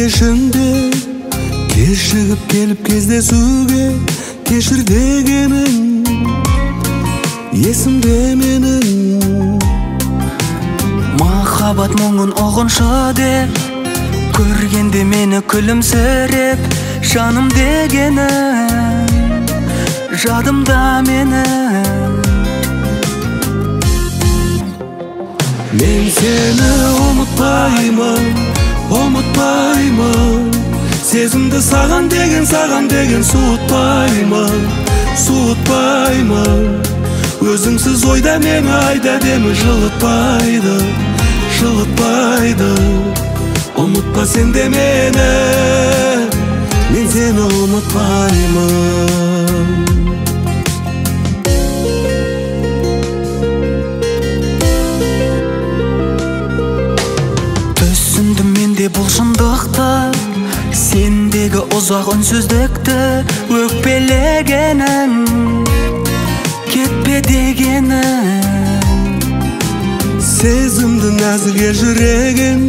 кешінде кешігіп келіп кездесуге кешір дегенің есімде менің. Махаббат мұңын ұғыншы деп көргенде мені күлімсіреп жаным дегенің жадымда менің. Мен сені ұмытпаймын, ұмытпаймын. Сезімді саған деген суытпаймын, суытпаймын. Өзіңсіз ойда мені айда демі жылытпайды, жылытпайды. Ұмытпа сен де мені, мен сені ұмытпаймын. Түсіндім менде бұл шындықты, сендегі ұзақ үнсіздікті, өкпелегенің кетпе дегенің. Сезімді нәзіге жүрегін,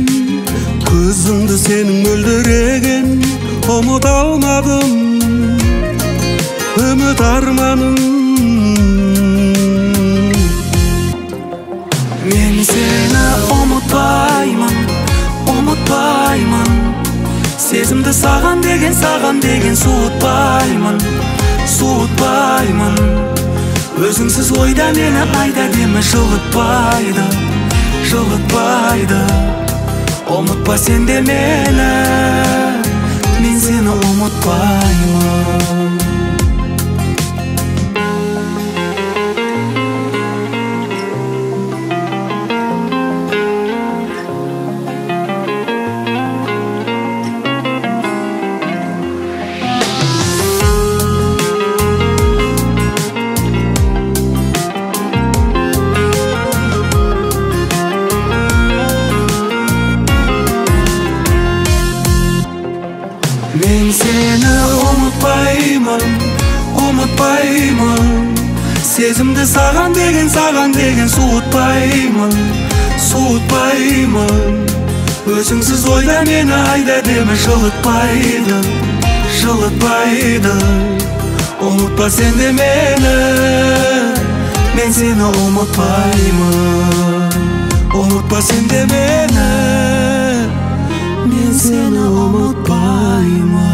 көзімді сенің мөлдіреген. Ұмыт алмадым үміт арманым. Мен сені ұмытпаймын, ұмытпаймын. Сезімді саған деген суытпаймын, суытпаймын. Өзіңсіз ойда мені айда демі жылытпайды, жылытпайды. Ұмытпа сен де мені, мен сені ұмытпаймын. Мен сені ұмытпаймын, ұмытпаймын. Сезімді саған деген суытпаймын, суытпаймын. Өзіңсіз ойда мені айда демі жылытпайды, жылытпайды. Ұмытпа сен де мені, мен сені ұмытпаймын. Ұмытпа сен де мені, мен сені ұмытпаймын.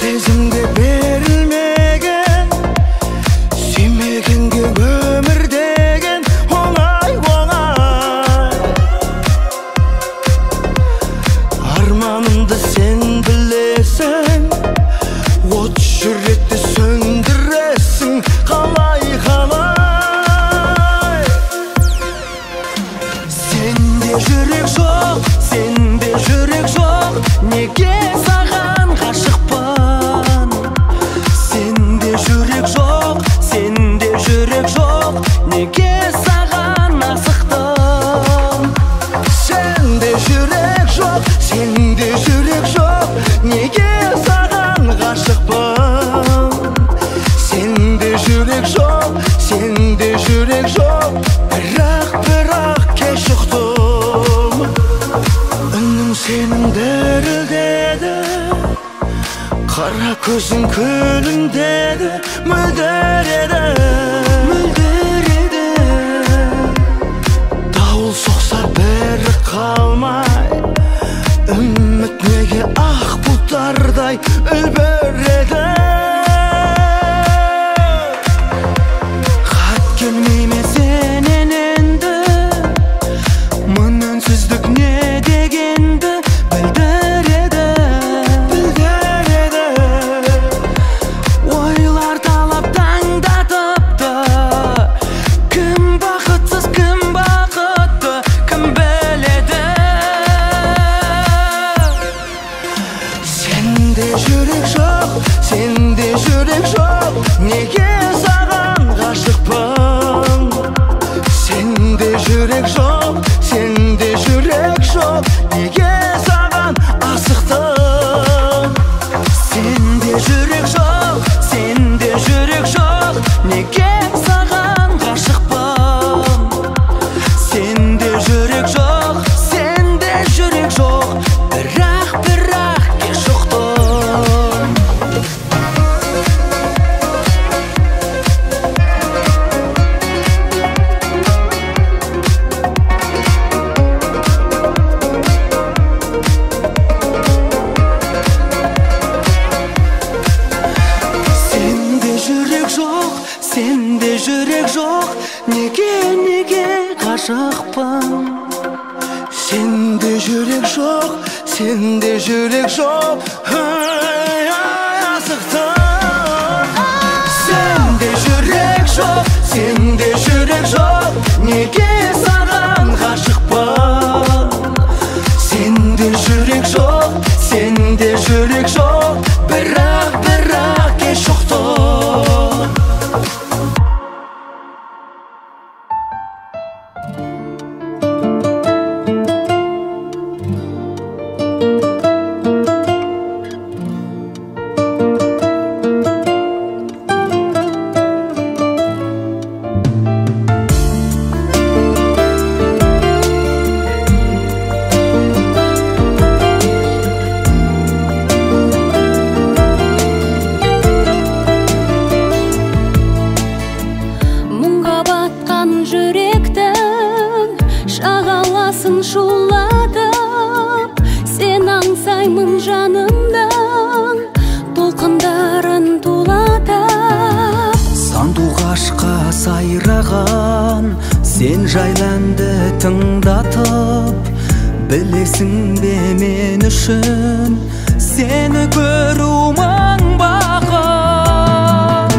Сезімге берілмеген, сүймегенге өмір деген оңай оңай. Арманымды сен білесің, от жүректі сөндіресің қалай қалай. Сенде жүрек жоқ, сенде жүрек жоқ, неге саған ғашықпын? Сенде жүрек жоқ, сенде жүрек жоқ, неге саған асықтым? Сенде жүрек жоқ, сенде жүрек жоқ, неге саған ғашықпын? Сенде жүрек жоқ, сенде жүрек жоқ, бірақ кеш ұқтым. Үнің сенің дірілдеді, қара көзің күлімдеді, мөлдір еді. Дауыл соқса бәрі қалмай, үміт неге ақ бұлттардай үлбіреді. Хат келмейме сенен енді, мың үнсіздік не дегенді білдіреді. Ойлар талап таңдатыпты, кім бақытсыз, кім бақытты, кім біледі. Сенде жүрек жоқ, сенде жүрек жоқ, неге саған ғашықпын? Сенде жүрек жоқ, сенде жүрек жоқ, неге саған асықтым? Сенде жүрек жоқ, сенде жүрек жоқ, неге саған ғашықпын? Сенде жүрек жоқ, сенде жүрек жоқ, бірақ кеш ұқтым. Сенде жүрек жоқ, сенде жүрек жоқ, неге ғашықпын? Сенде жүрек жоқ, сенде жүрек жоқ, асықтым. Сенде жүрек жоқ, сенде жүрек жоқ, неге саған ғашықпын? Сенде жүрек жоқ, сенде жүрек жоқ, бірақ кеш ұқтым. Мұңға батқан жүректің шағаласын шулатып, сен аңсаймын жанымның толқындарын тулатып. Сандуғашқа сайраған сен жайланды тыңдатып, білесің бе мен үшін сені көру мың бақыт.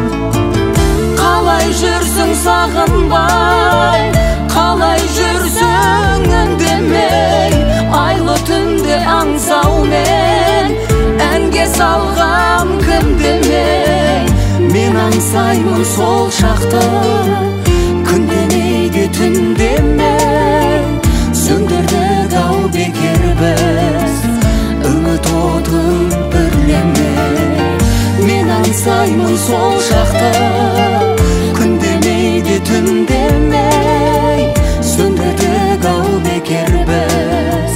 Қалай жүрсің сағынбай, қалай жүрсің үндемей, айлы түнде аңсаумен әнге салғам кім демей. Мен аңсаймын сол шақты, күндемейді түндемей, сөндірдік ау бекер біз үміт отын бүрлемей. Мен аңсаймын сол шақты, күндемейді түндемей, сөндірдік ау бекер біз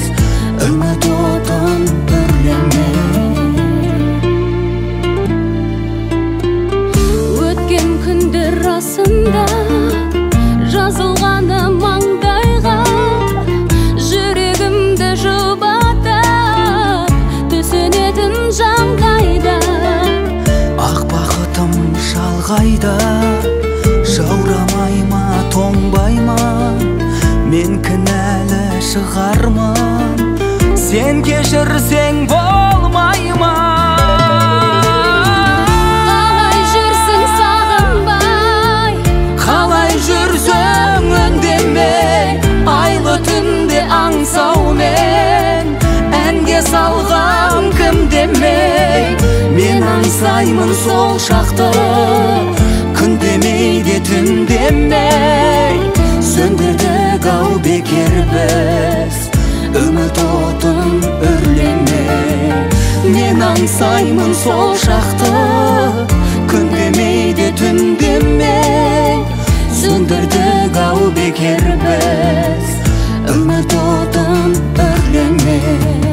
үміт отын бүрлемей. Өткен күндер расында жазылғаны маңдайға, жүрегімді жұбатып түсінетін жан қайда? қайда, жаурамай ма, тоңбай ма, мен кінәлі шығармын, сен кешірсең болмай ма? Қалай жүрсің сағынбай, Қалай жүрсің үндемей, айлы түнде аңсаумен, әнге салғам кім демей, мен аңсаймын сол шақты, күн демей де түн демей, сөндірдік ау бекер біз үміт отын үрлемей. Мен аңсаймын сол шақты, күн демей де түн демей, сөндірдік ау бекер біз үміт отын үрлемей.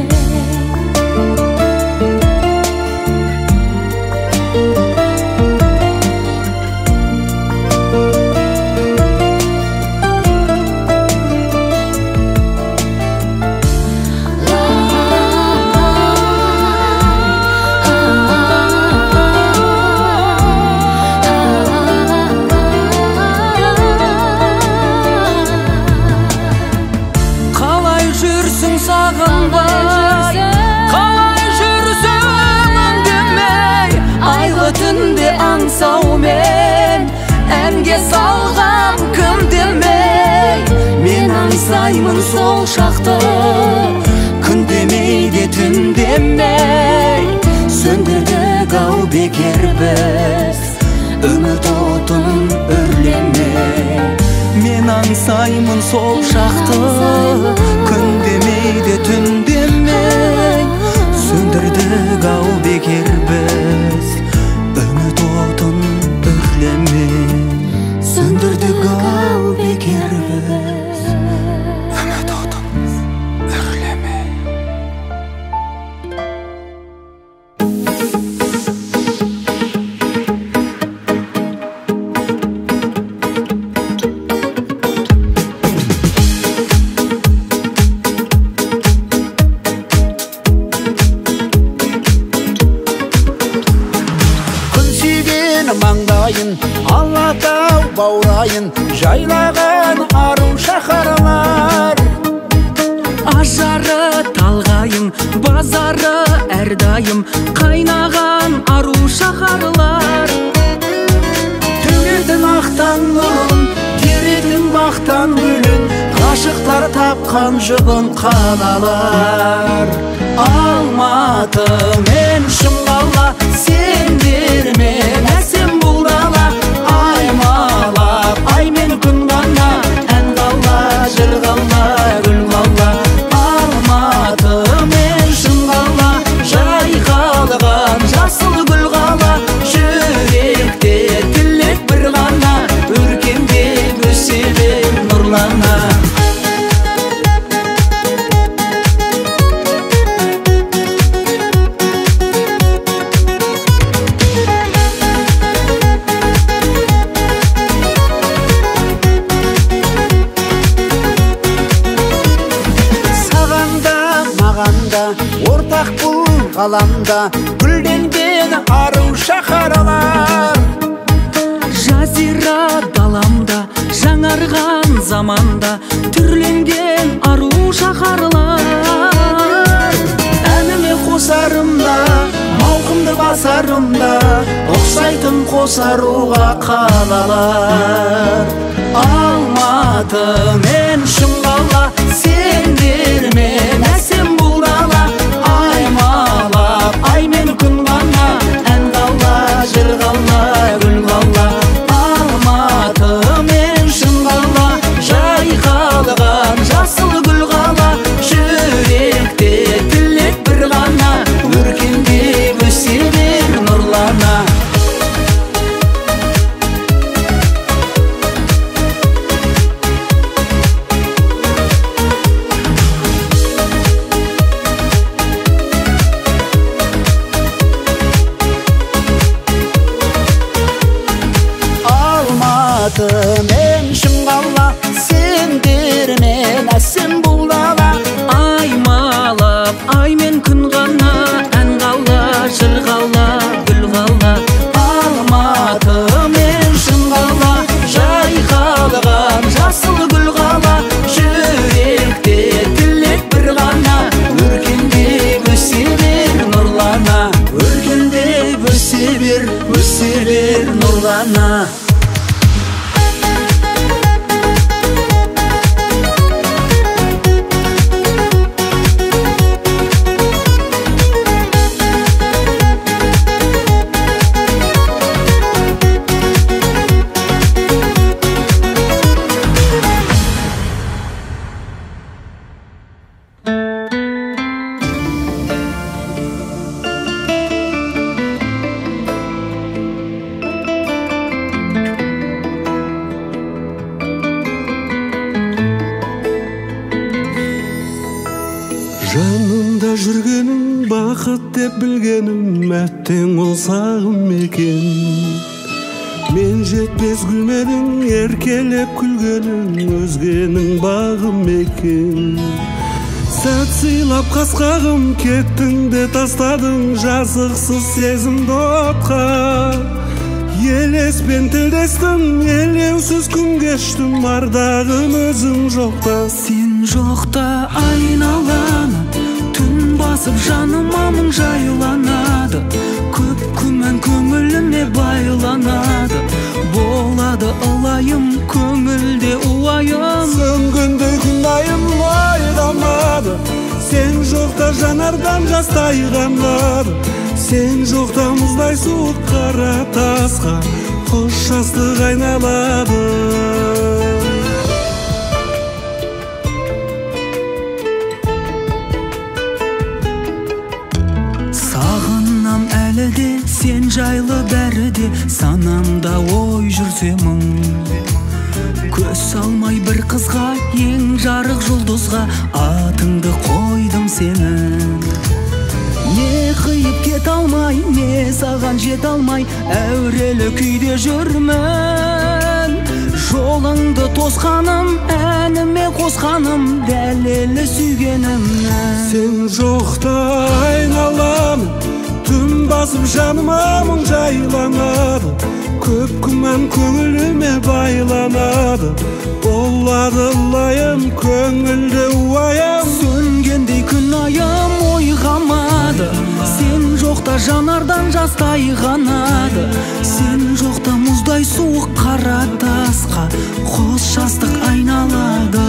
Аңсаумен, әнге салғам кім демей, мен аңсаймын сол шақты, күн демей де түн демей, сөндірдік ау бекер біз үміт отын үрлемей. Мен аңсаймын сол шақты, күн демей де түн демей, сөндірдік ау бекер біз үміт отын үрлемей. Сөндірдік ау бекер біз үміт отын үрлемей. Маңдайын, Алатау баурайын жайлаған ару шаһарлар. Ажары талғайың, базары әрдайым қайнаған ару шаһарлар. Төгетін ақтан нұрын, теретін бақтан гүлін, ғашықтар тапқан жұбын қалалар. Алматы мен шымқала, сендермен әсем бұл дала, аймалап аймен күн ғана, ән қала, жыр қала, гүл қала. Алматы мен шымқала, жайқалған жасыл гүл қала, жүректе тілек бір ғана, өркендеп өсе бер нұрлана. Ортақ бұл ғаламда гүлденген ару шаһарлар. Жазира даламда, жаңарған заманда түрленген ару шаһарлар. Әніме қосарымда, мауқымды басарымда, ұқсайтын қосаруға қалалар. Алматы мен шымқала, сендермен әсем бұл дала, аймалап аймен күн ғана, ән қала, жыр қала, гүл қала. Алматы мен шымқала, жайқалған жасыл гүл қала, жүректе тілек бір ғана, өркендеп өсе бер нұрлана. Алматы мен шымқала, сендермен әсем бұл дала, Аймалап аймен күн ғана, ән қала, жыр қала, гүл қала. Алматы өсе бер нұрлана. Жанымда жүргенің бақыт деп білгенім, әттең ол сағым екен. Мен жетпес гүлменің еркелеп күлгенің, өзгенің бағым екен. Сәт сыйлап қасқағым, кеттің де тастадың жазықсыз сезімді отқа. Елеспен тілдестім, елеусіз күн кештім, ардағым өзің жоқта. Сен жоқта айналаны, түн басып жаныма мұң жайланады. Көп күмән көңіліме байланады, болады ылайым көңілде уайым. Сөнгендей күн айым ойламады, сен жоқта жанардан жас тайғанады. Сен жоқта мұздай суық қара тасқа қош жастық айналады. Сағынам әлі де, сен жайлы бәрі де, санамда ой жүрсе мұң. Көз салмай бір қызға, ең жарық жұлдызға, атыңды қойдым сенің. Не қиып кет алмай, не саған жет алмай, әурелі күйде жүрмін. Жолыңды тосқаным, әніме қосқаным, дәлелі сүйгенімнің. Сен жоқта айналамын, түн басып жаныма мұң жайланады. Көп күмән көңіліме байланады, болады лайым көңілде уайым. Сөнгендей күн айым ойғамады, сен жоқта жанардан жас тайғанады. Сен жоқта мұздай суық қара тасқа қос жастық айналады.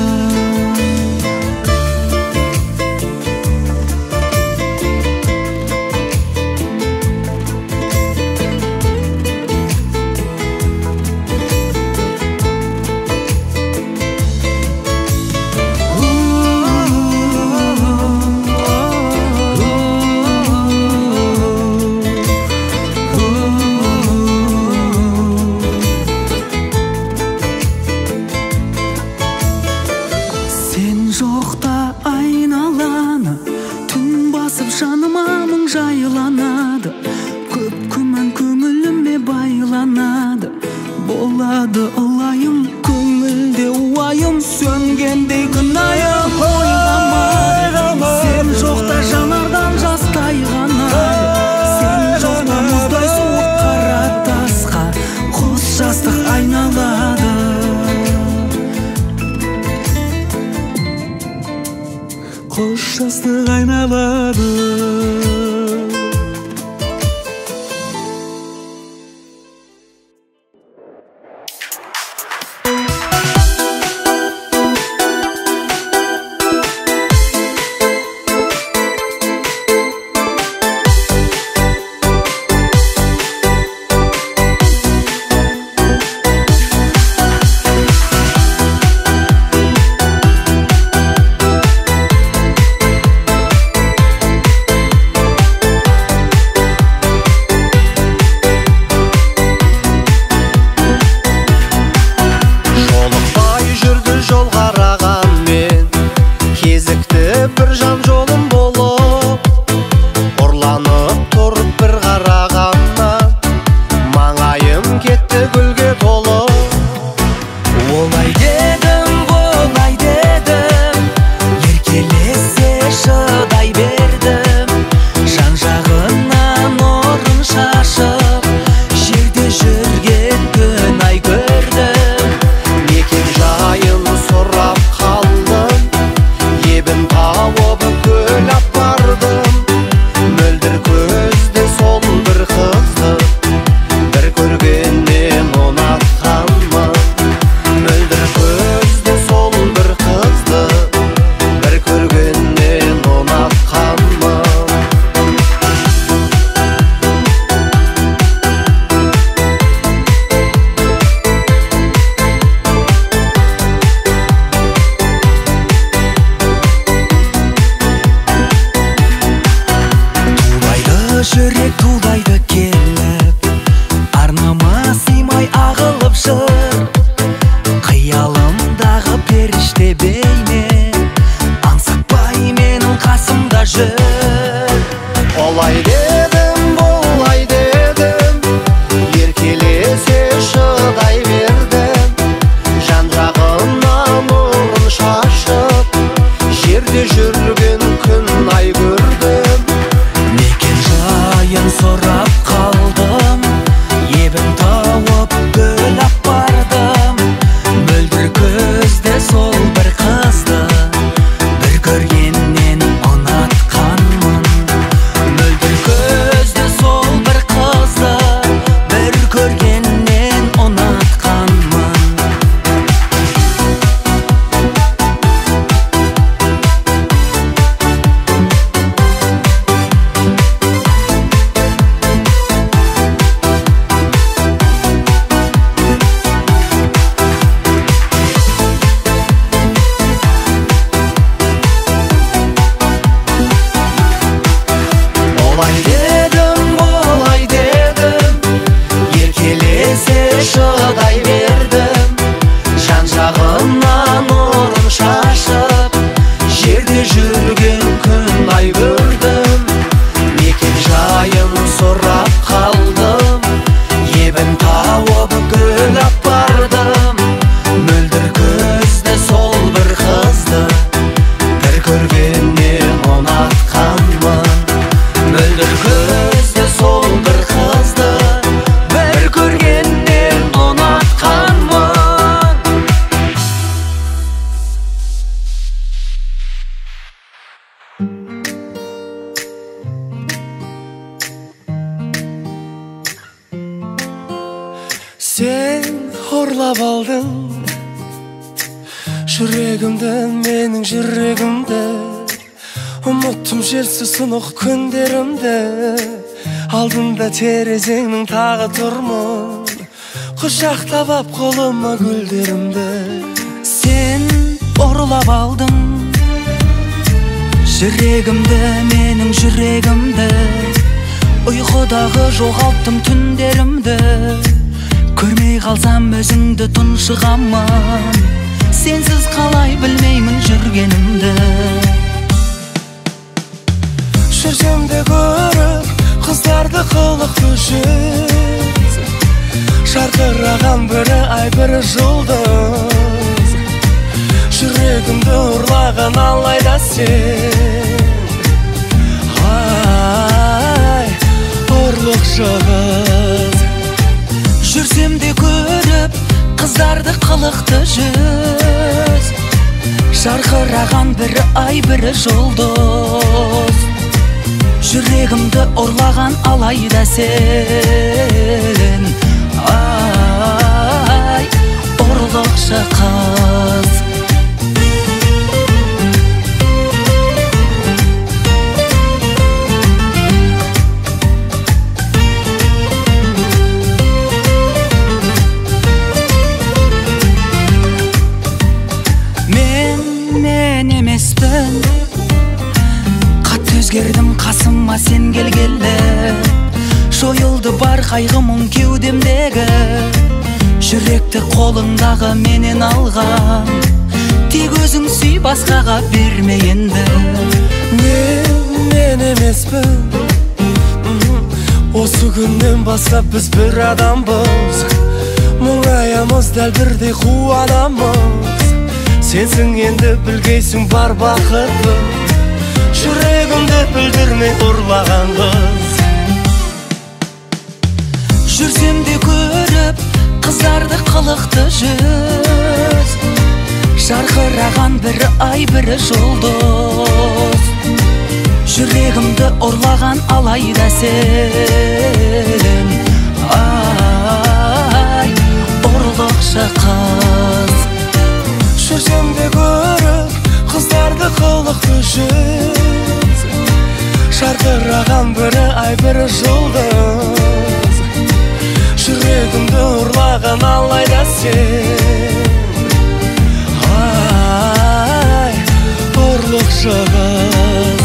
Sen horlap aldın жүрегімді, менің жүрегімді. Ұмыттым жерсіз сынық күндерімді. Алдында терезеңнің тағы тұрмын, құшақтап ап қолыма гүлдерімді. Сен ұрлап алдың жүрегімді, менің жүрегімді. Ұйқыдағы жоғалттым түндерімді. Көрмей қалсам өзіңді тұншығамын, сенсіз қалай білмеймін жүргенімді. Жүрсем де көріп қыздарды қылықты жүз, жарқыраған бірі ай бірі жұлдыз. Жүрегімді ұрлаған алайда сен, ай ұрлықшы қыз. Жүрсем де көріп қыздарды қылықты жүз, жарқыраған бірі ай бірі жұлдыз. Жүрегімді ұрлаған алайда сен, ай ұрлықшы қыз. Мен емеспін, қатты өзгердім қасыма сен келгелі. Жойылды бар қайғымың кеудемдегі, жүректі қолыңдағы менен алған. Тек өзің сүй, басқаға берме енді. Мен емеспін, осы күннен бастап біз бір адамбыз. Мұңайамыз дәл бірдей қуанамыз. Сенсің енді білгейсің бар бақытты, жүрегімді білдірмей ұрлаған қыз. Жүрсем де көріп қыздарды қылықты жүз, жарқыраған бірі ай бірі жұлдыз. Жүрегімді ұрлаған алайда сен, ай ұрлықшы қыз. Жүрсем де көріп қыздарды қылықты жүз, жарқыраған бірі ай бірі жұлдыз. Жүрегімді ұрлаған алайда сен, ай ұрлықшы қыз.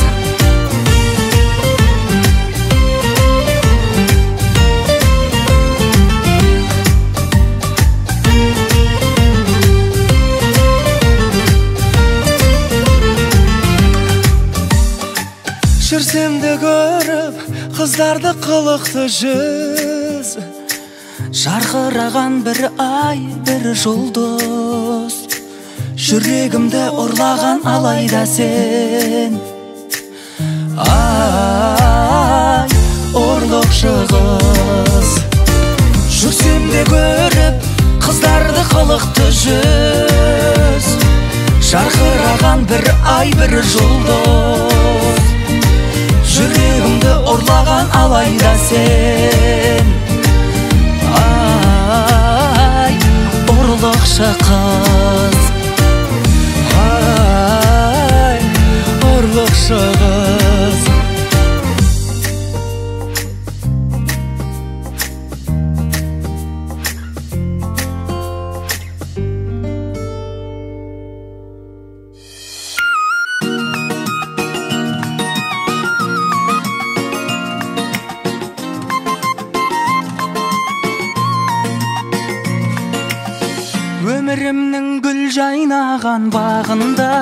Жүрсем де көріп қыздарды қылықты жүз, жарқыраған бірі ай бірі жұлдыз. Жүрегімді ұрлаған алайда сен, ай ұрлықшы қыз. Жүрсем де көріп қыздарды қылықты жүз, жарқыраған бірі ай бірі жұлдыз. Жүрегімді ұрлаған алайда сен, ай ұрлықшы қыз. Ай ұрлықшы қыз. Өмірімнің гүл жайнаған бағында,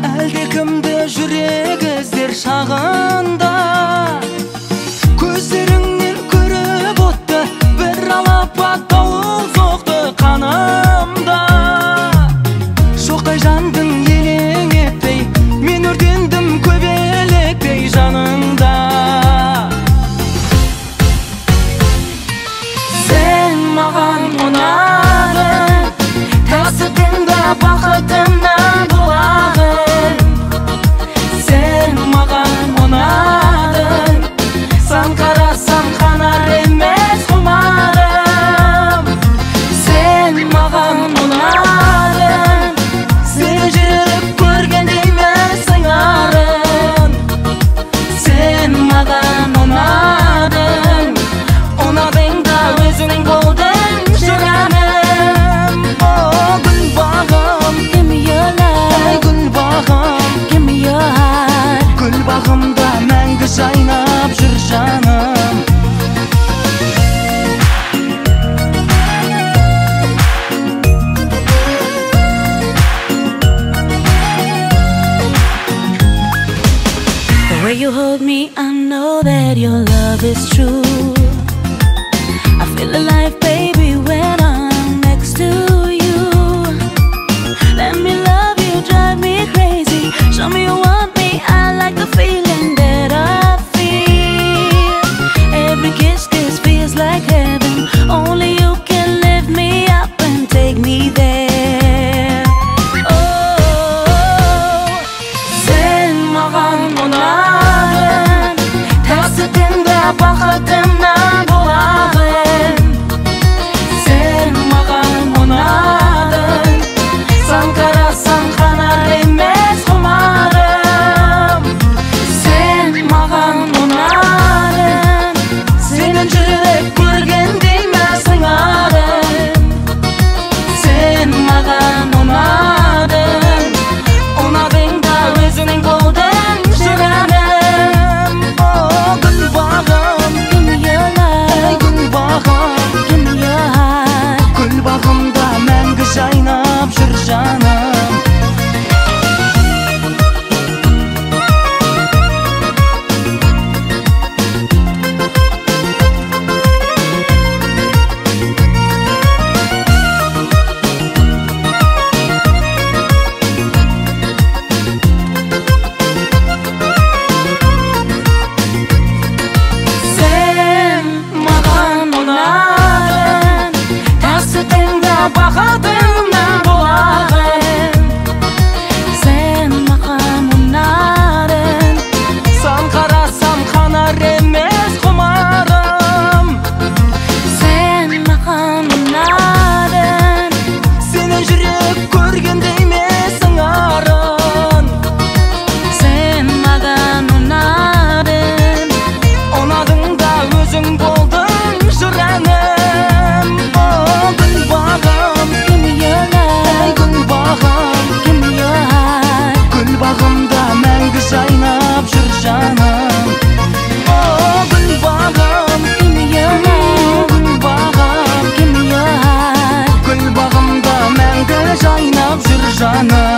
әлдекімді жүрек іздер шағында. Көздеріңнен көріп отты, бір алапат дауыл соқты қанымда. Шоқтай жандың елең етпей, мен өртендім көбелектей жаныңда. Сен маған ұнадың, тасытында бақытымнан бұлағың. Сен маған ұнадың, сан қарасам қанар емес құмарың. love is true. I feel alive, baby, when I'm next to you. Let me love you, drive me crazy. Show me you want me, I like the feeling that I feel. Every kiss feels like heaven. Only you can lift me up and take me there. Oh, sen mağan onarın, tersidinde bakıdımdan bulağın. Sen mağan onarın, sen karasan kanar emez kumarım. Sen mağan onarın, senin жүрек көрген деймесің арын. Sen маған ұнадың, ұнадың да өзің болдың жүрегім. О, гүл бағым, гүл бағым, гүл бағымда мәңгі жайнап жүр жаным. Sen mаған ұнадың, tersidinde bakıdımdan bulağın. Sen mаған ұнадың, sen karasan kanar emez kumarım. Sen mаған ұнадың, senin жүрек көрген деймесің арын. Sen mаған ұнадың, ұнадың да өзің болдың жүрегім. О, гүл бағым, гүл бағымда мәңгі жайнап жүр жаным. О, гүл бағым, гүл бағымда мәңгі жайнап жүр жаным.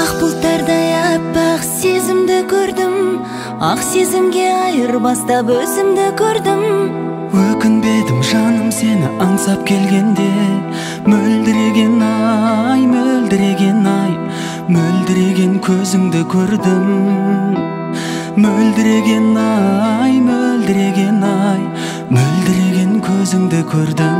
Ақ бұлттардай аппақ сезімді көрдім, ақ сезімге айырбастап өзімді көрдім. Өкінбедім жаным сені аңсап келгенде, мөлдіреген ай, мөлдіреген ай, мөлдіреген көзіңді көрдім. Мөлдіреген ай, мөлдіреген ай, мөлдіреген көзіңді көрдім.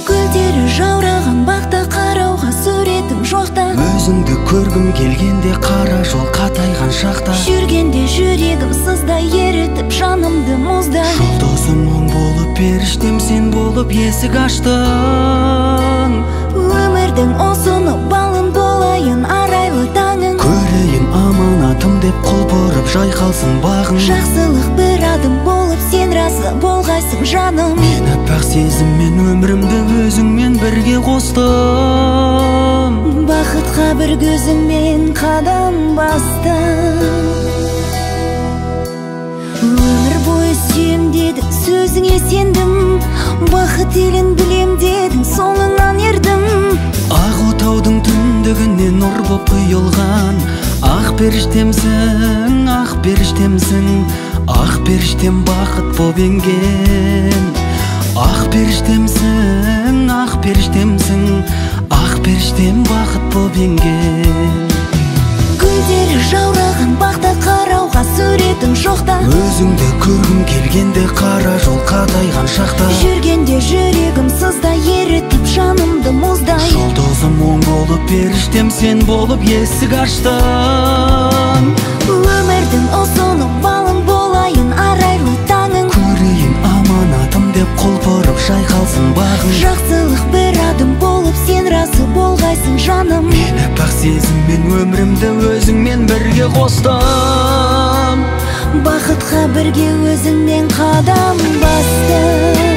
Гүлдері жаураған бақта қарауға суретім жоқта. Өзіңді көргім келгенде қара жол қатайған шақта. Жүргенде жүрегім сыздай ерітіп жанымды мұздай. Жұлдызым мұң болып періштем сен болып есік аштың. Өмірдің осыны балын болайын арайлы таңың. Көрейін аманатым деп құлпырып жайқалсын бағың. Жақсылық бір адым болып сен разы болғайсың жаным. Мен аппақ сезіммен өмірімді өзіңмен бірге қостым. Бақытқа бір көзіңмен қадам бастым. Өмір бойы сүйем дедің, сөзіңе сендім. Бақыт елін білем дедің, соңыңнан ердім. Ақ отаудың түндігіне нұр боп құйылған ақ періштемсің, ақ періштемсің, ақ періштем бақыт боп енген. Ақ періштемсің, ақ періштемсің, ақ періштем бақыт боп енген. Гүлдері жаураған бақта қарауға суретім жоқта. Өзіңді көргім келгенде қара жол қатайған шақта. Жүргенде жүрегім сыздай ерітіп жанымды мұздай. Жұлдызым мұң болып періштем сен болып есік аштың. Өмірдің осыны балын болайын арайлы таңың. Көрейін аманатым деп құлпырып шайқалсын бағың. Жақсылық бір адым болып сен разы болғайсың жаным. Мені пақ сезіммен өмірімді өзіңмен бірге қостым. Бақытқа бірге өзіңмен қадам бастым.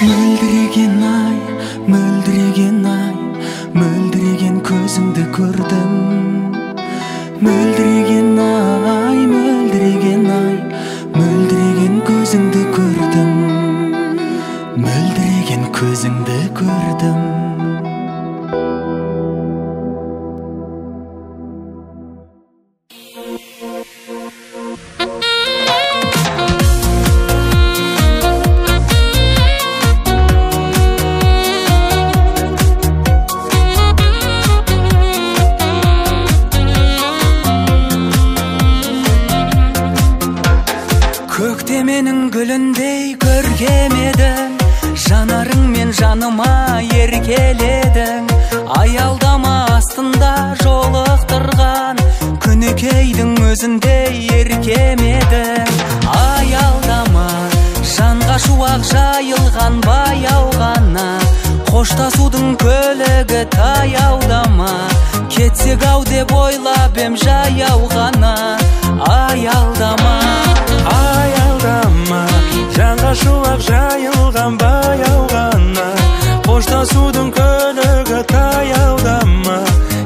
Мөлдіреген ай, мөлдіреген ай, мөлдіреген көзіңді көрдім. Мөлдіреген ай, мөлдіреген ай, мөлдіреген көзіңді көрдім. Мөлдіреген көзіңді көрдім. Көктеменің гүліндей көркем едің, жанарыңмен жаныма еркеледің. Аялдама астында жолықтырған күнікейдің өзіндей еркем едің. Аялдама, жанға шуақ жайылған баяу ғана, қоштасудың көлігі таяудама. Кетсек ау деп ойлап ем жаяу ғана. Аялдама, аялдама, жанға шуақ жайылған баяу ғана, қоштасудың көлігі таяудама.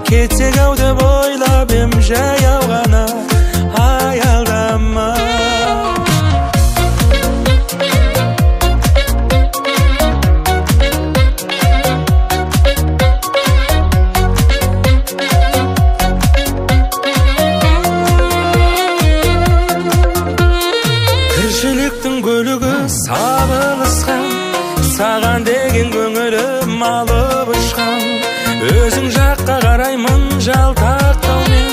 Кетсек ау деп ойлап ем жаяу ғана. Аялдама. Тіршіліктің көлігі сабылысқан, саған деген көңілім алып ұшқан. Өзің жаққа қараймын жалтақтаумен,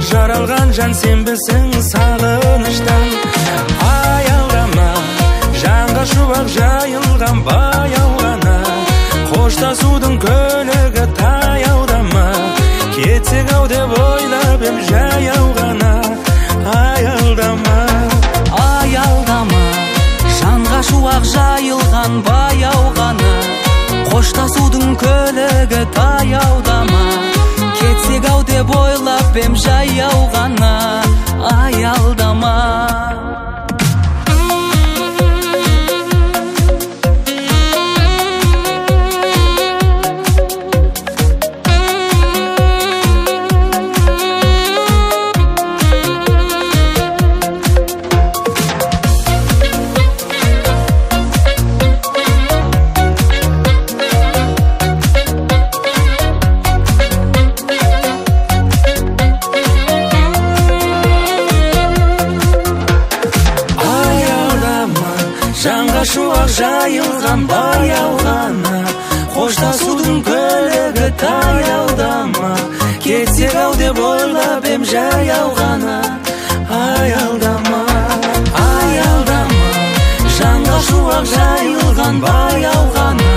жаралған жан сенбісің сағыныштан. Аялдама, жанға шуақ жайылған баяу ғана, қоштасудың көлігі таяудама. Кетсек ау деп ойлап ем жаяу ғана. Аялдама, аялдама, жанға шуақ жайылған баяу ғана, қоштасудың көлігі таяудама. Кетсек ау деп ойлап ем жаяу ғана. Аялдама. жанға шуақ жайылған баяу ғана, қоштасудың көлігі таяудама. Кетсек ау деп ойлап ем жаяу ғана. Аялдама, аялдама, жанға шуақ жайылған баяу ғана,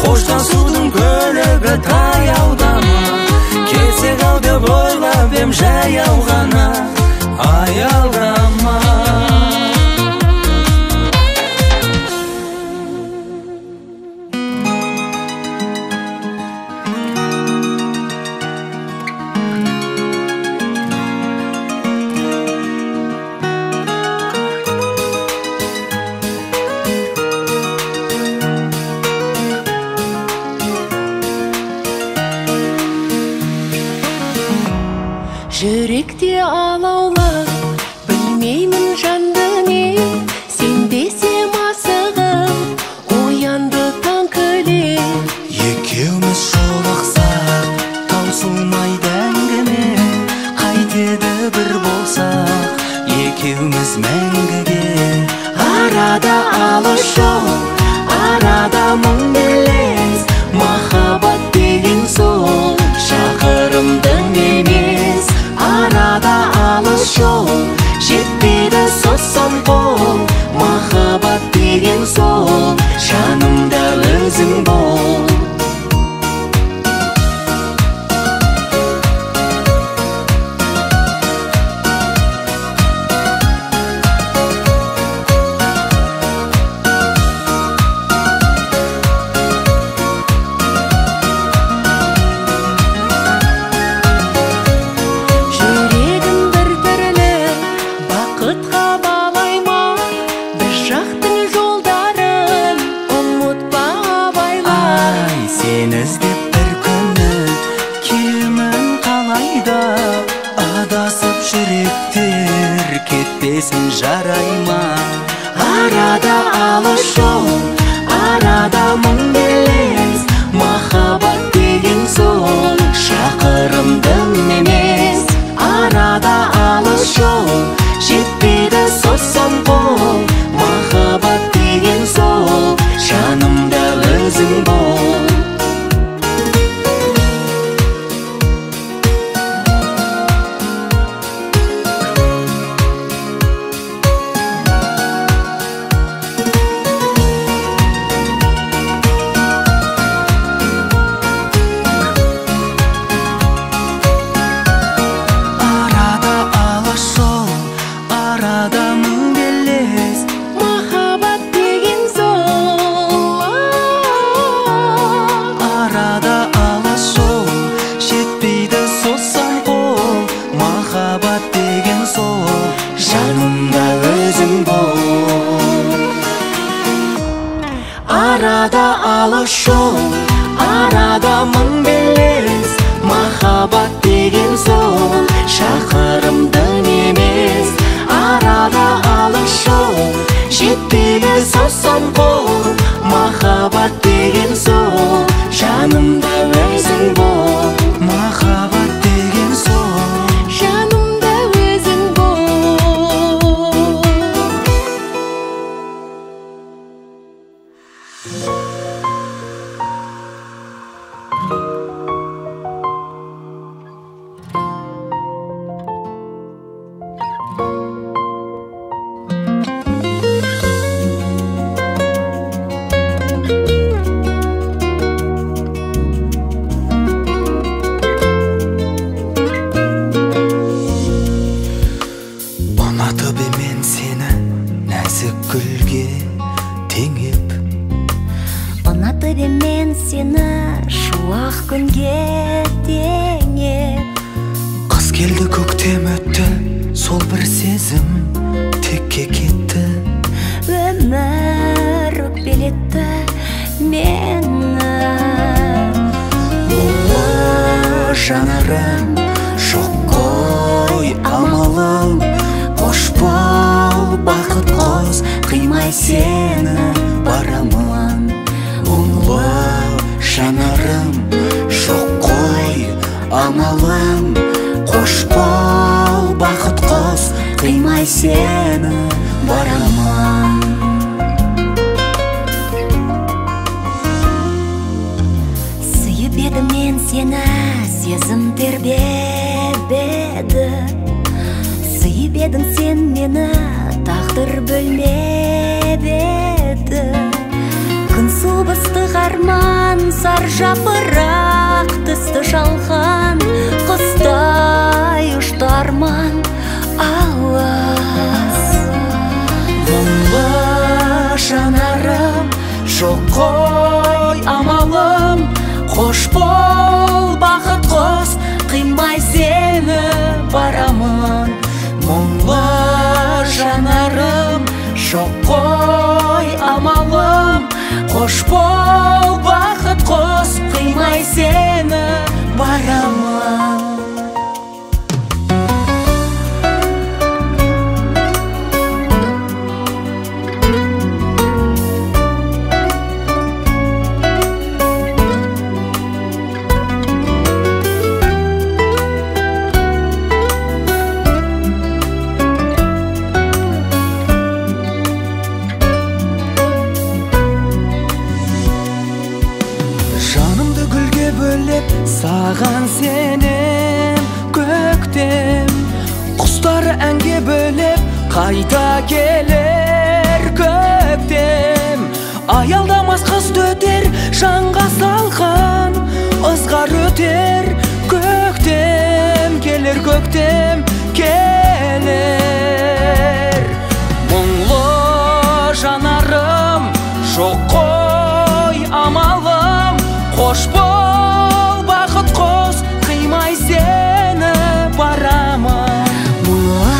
қоштасудың көлігі таяудама. Кетсек ау деп ойлап ем жаяу ғана. Аялдама. Жүректе алаулар, білмеймін жанды не, сен десем асығым, оянды таң күле. Екеуміз жолықсақ, таусылмайды әңгіме, қайтеді бір болсақ, екеуміз мәңгіге. Арада алыс жол, ара мың елес, махаббат деген сол шақырымдың емес, арада алыс жол, жетпейді созсам қол. Махаббат деген сол, жанымда өзің бол. Жарайма, арада алыс жол, арада мың елес, махаббат деген сол шақырымдың емес, арада алыс жол, жетпейді созсам қол. Махаббат деген сол, жанымда өзің бол. Арада алыс жол, арада мың белес, махаббат деген сол шақырымдың емес, арада алыс жол, жетпейді созсам қол. Махаббат деген сол, жанымда өзің бол. махаббат деген сол, жанымда өзің бол. ұнатып емен сені нәзік гүлге теңеп, ұнатып емен сені шуақ күнге теңеп. қыс келді көктем өтті, сол бір сезім текке кетті. Өмір өкпелетті мені, Мұңлы жанарым, жоқ қой амалым, қош бол бақыт қос, қимай сені барамын. Мұңлы жанарым, жоқ қой амалым, қош бол бақыт қос, қимай сені барамын. сүйіп едім мен сені, сезім тербеп еді. Сүйіп едің сен мені, тағдыр бөлмеп еді. Күн субыстық арман, сар жапырақ түсті жалған, құстай ұшты арман алыс. Мұңлы жанарым, жоқ қой амалым, қош бол бақыт қос, қимай сені барамын. Мұңлы жанарым, жоқ қой амалым, қош бол бақыт қос, қимай сені барамын. Жанымды гүлге бөлеп саған сенем көктем, құстар әнге бөлеп қайта келер көктем. Аялдамас қыз өтер жанға салған ызғар өтер көктем, келер көктем келер. Мұңлы жанарым жоқ қой амалым, қош бол бақыт қос қимай сені барамын. Мұңлы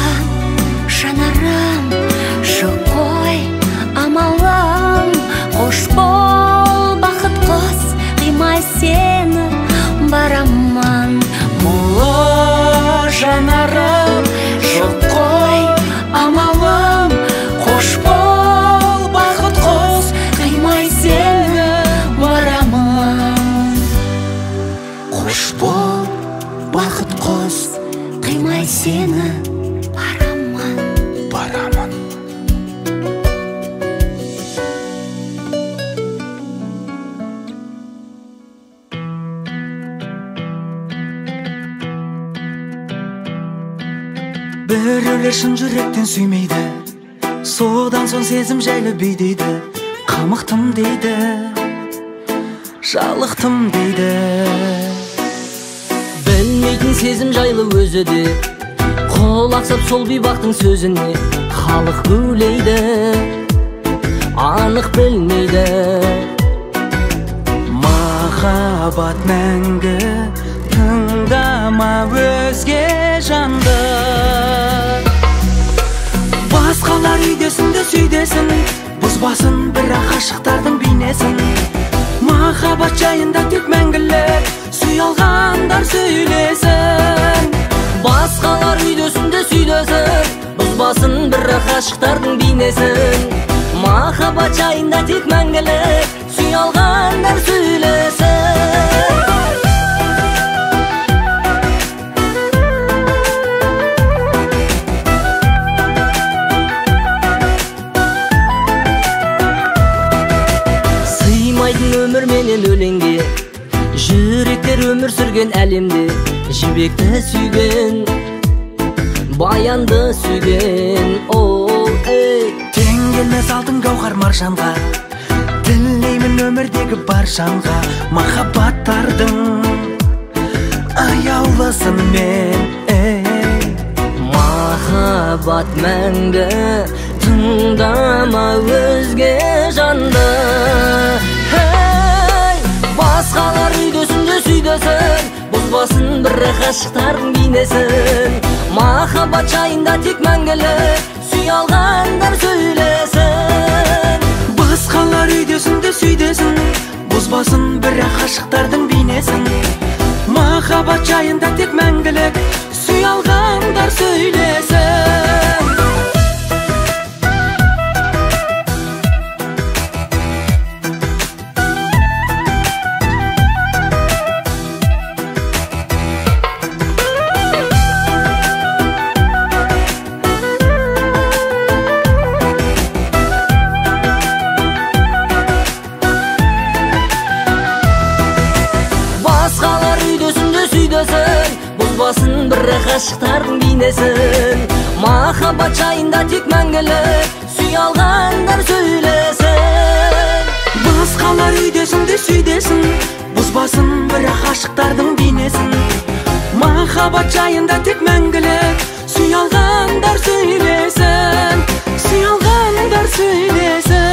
жанарым жоқ қой амалым, қош бол бақыт қос қимай сені барамын. Мұңлы жанарым жоқ қой амалым, қош бол бақыт қос қимай сені барамын. Қош бол бақыт қос Қимай сені барамын. барамын. Біреулер шын жүректен сүймейді, содан соң сезім жайлы бүйдейді. Қамықтым дейді, жалықтым дейді. Білмейтін сезім жайлы өзі де, құлақ сап сол бейбақтың сөзіне. Халық гулейді, анық білмейді. Махаббат мәңгі, тыңдама өзге жанды. Басқалар үйдесінді сүйдесін, бұзбасын бірақ ғашықтардың бейнесін. Махаббат жайында тек мәңгілік сүй алғандар сөйлесін. Басқалар үйдесінде сүйдесін, бұзбасын бірақ ғашықтардың бейнесін. Махаббат жайында тек мәңгілік сүй алғандар сөйлесін. Өмір менен өлеңге, жүректер өмір сүрген әлемде. Жібекті сүйген, баянды сүйген, оу, ей. Тең келмес алтын гауһар маржанға, тілеймін өмірдегі бар жанға. Махаббаттардың аяулысын мен, ей. Махаббат мәңгі, тыңдама өзге жанды. Басқалар үйдесінде сүйдесін, бұзбасын бірақ ғашықтардың бейнесін. Махаббат жайында тек мәңгілік сүй алғандар сөйлесін. Басқалар үйдесінде сүйдесін, бұзбасын бірақ ғашықтардың бейнесін. Махаббат жайында тек мәңгілік сүй алғандар сөйлесін. Бұзбасын бірақ ғашықтардың бейнесін. Махаббат жайында тек мәңгілік сүй алғандар сөйлесін. Басқалар үйдесінде сүйдесін, бұзбасын бірақ ғашықтардың бейнесін. Махаббат жайында тек мәңгілік сүй алғандар сөйлесін. Сүй алғандар сөйлесін.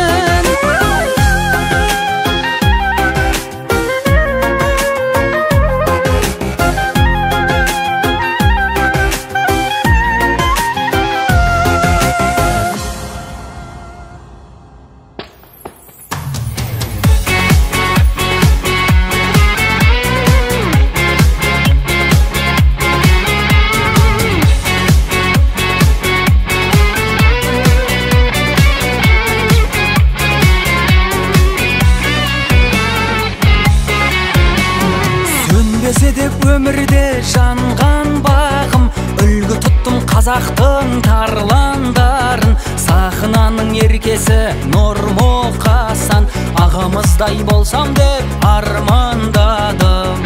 қазақтың тарландарын, сахнаның еркесі Нұрмұқасан. Ағамыздай болсам деп армандадым.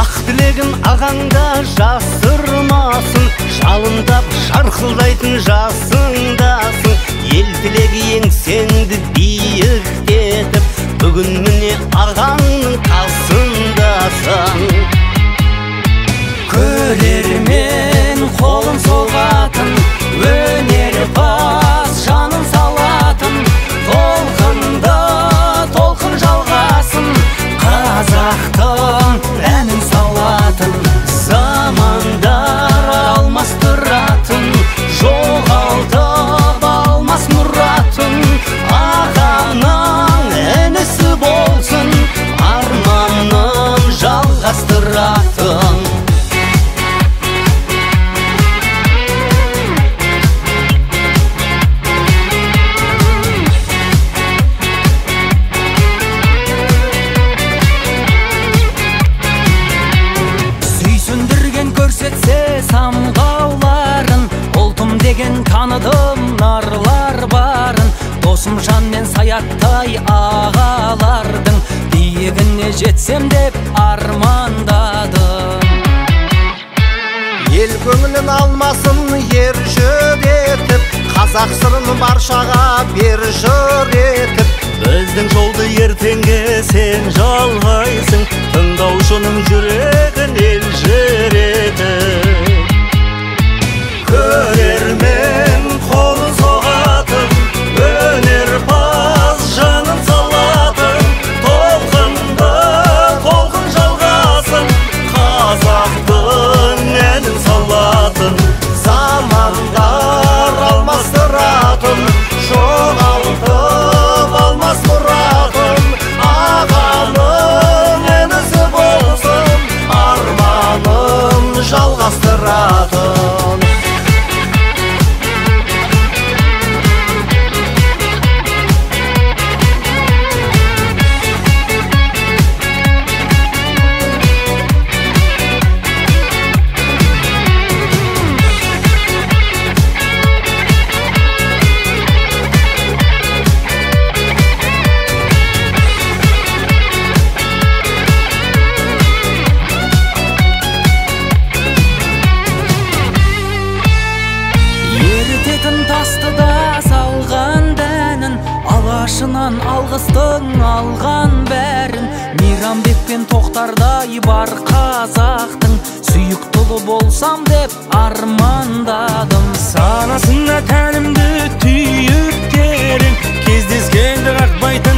Ақ тілегін ағаңда жасырмасын, жалындап жарқылдайтын жасыңдасың. Ел тілегі еңсеңді биіктетіп, бүгін міне ағаңның қасындасың. Көрермен қолын соғатын, өнерпаз жанын салатын, толқында толқын жалғасын, қазақтың әнін салатын. Замандар алмастыратын, жоғалтып алмас мұратын, ағаның інісі болсын, арманын жалғастыратын. Көрсетсе самғауларын, ұлтым деген таныдым нарлар барын. Досым жан мен саяттай ағалардың, биігіне жетсем деп армандадым. Ел көңілін алмасын ер жүретіп, қазақ сырын баршаға бер жыр етіп. Біздің жолды ертеңге сен жалғайсың, тыңдаушының жүрегін елжіретіп. Көрермен қолын соғатын, өнерпаз жанын салатын, толқында толқын жалғасын, қазақтың әнін салатын. Замандар алмастыратын, жоғалтып алмас мұратын, ағаның інісі болсын, арманын жалғастыратын. Алашынан алғыстың алған бәрін, Мейрамбек пен Тоқтардай бар қазақтың, сүйіктілі болсам деп армандадым. Санасына тәнімді түйіп терең, кездескенді қақпайтын